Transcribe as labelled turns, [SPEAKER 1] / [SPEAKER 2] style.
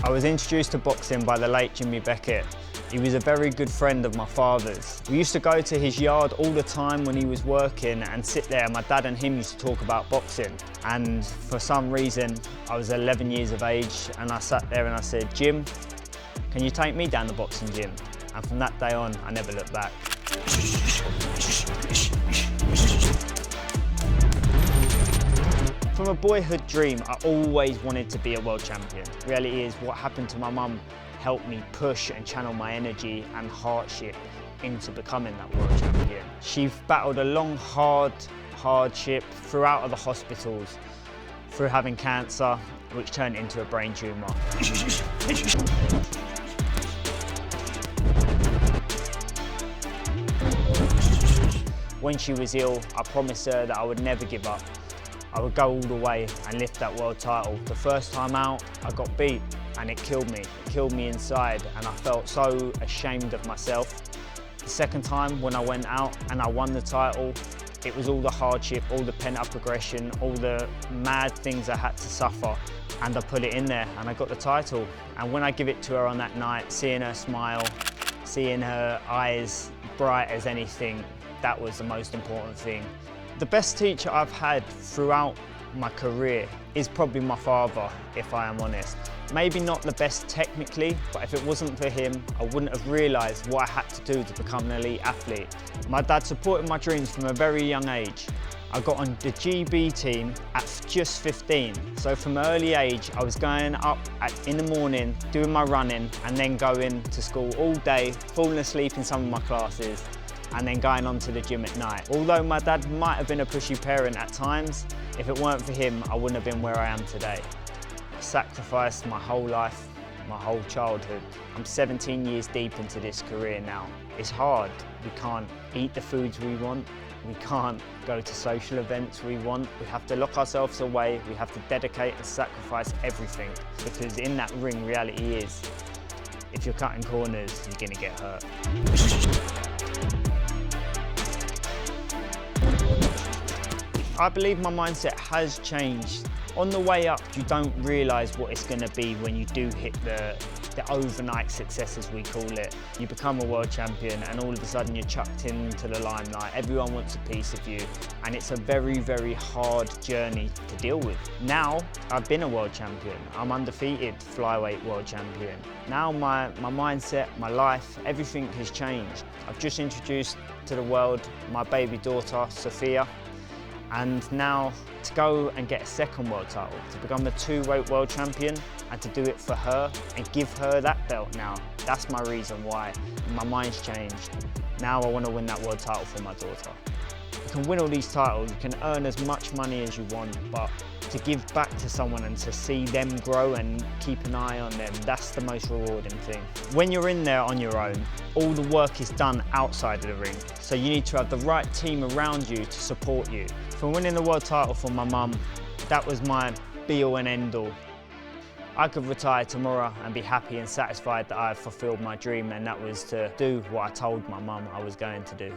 [SPEAKER 1] I was introduced to boxing by the late Jimmy Beckett. He was a very good friend of my father's. We used to go to his yard all the time when he was working and sit there. My dad and him used to talk about boxing. And for some reason, I was 11 years of age and I sat there and I said, Jim, can you take me down the boxing gym? And from that day on, I never looked back. From a boyhood dream, I always wanted to be a world champion. Reality is, what happened to my mum helped me push and channel my energy and hardship into becoming that world champion. She battled a long, hardship throughout the hospitals, through having cancer, which turned into a brain tumour. When she was ill, I promised her that I would never give up. I would go all the way and lift that world title. The first time out, I got beat and it killed me. It killed me inside and I felt so ashamed of myself. The second time when I went out and I won the title, it was all the hardship, all the pent-up aggression, all the mad things I had to suffer, and I put it in there and I got the title. And when I give it to her on that night, seeing her smile, seeing her eyes bright as anything, that was the most important thing. The best teacher I've had throughout my career is probably my father, if I am honest. Maybe not the best technically, but if it wasn't for him, I wouldn't have realised what I had to do to become an elite athlete. My dad supported my dreams from a very young age. I got on the GB team at just 15. So from an early age, I was going up in the morning, doing my running, and then going to school all day, falling asleep in some of my classes, and then going on to the gym at night. Although my dad might have been a pushy parent at times, if it weren't for him, I wouldn't have been where I am today. I sacrificed my whole life, my whole childhood. I'm 17 years deep into this career now. It's hard. We can't eat the foods we want. We can't go to social events we want. We have to lock ourselves away. We have to dedicate and sacrifice everything, because in that ring, reality is, if you're cutting corners, you're gonna get hurt. I believe my mindset has changed. On the way up, you don't realise what it's going to be when you do hit the overnight success, as we call it. You become a world champion and all of a sudden you're chucked into the limelight. Everyone wants a piece of you and it's a very, very hard journey to deal with. Now, I've been a world champion. I'm undefeated flyweight world champion. Now my mindset, my life, everything has changed. I've just introduced to the world my baby daughter, Sophia. And now to go and get a second world title, to become the two-weight world champion and to do it for her and give her that belt now, that's my reason why. My mind's changed. Now I want to win that world title for my daughter. You can win all these titles, you can earn as much money as you want, but to give back to someone and to see them grow and keep an eye on them, that's the most rewarding thing. When you're in there on your own, all the work is done outside of the ring. So you need to have the right team around you to support you. For winning the world title for my mum, that was my be-all and end-all. I could retire tomorrow and be happy and satisfied that I've fulfilled my dream, and that was to do what I told my mum I was going to do.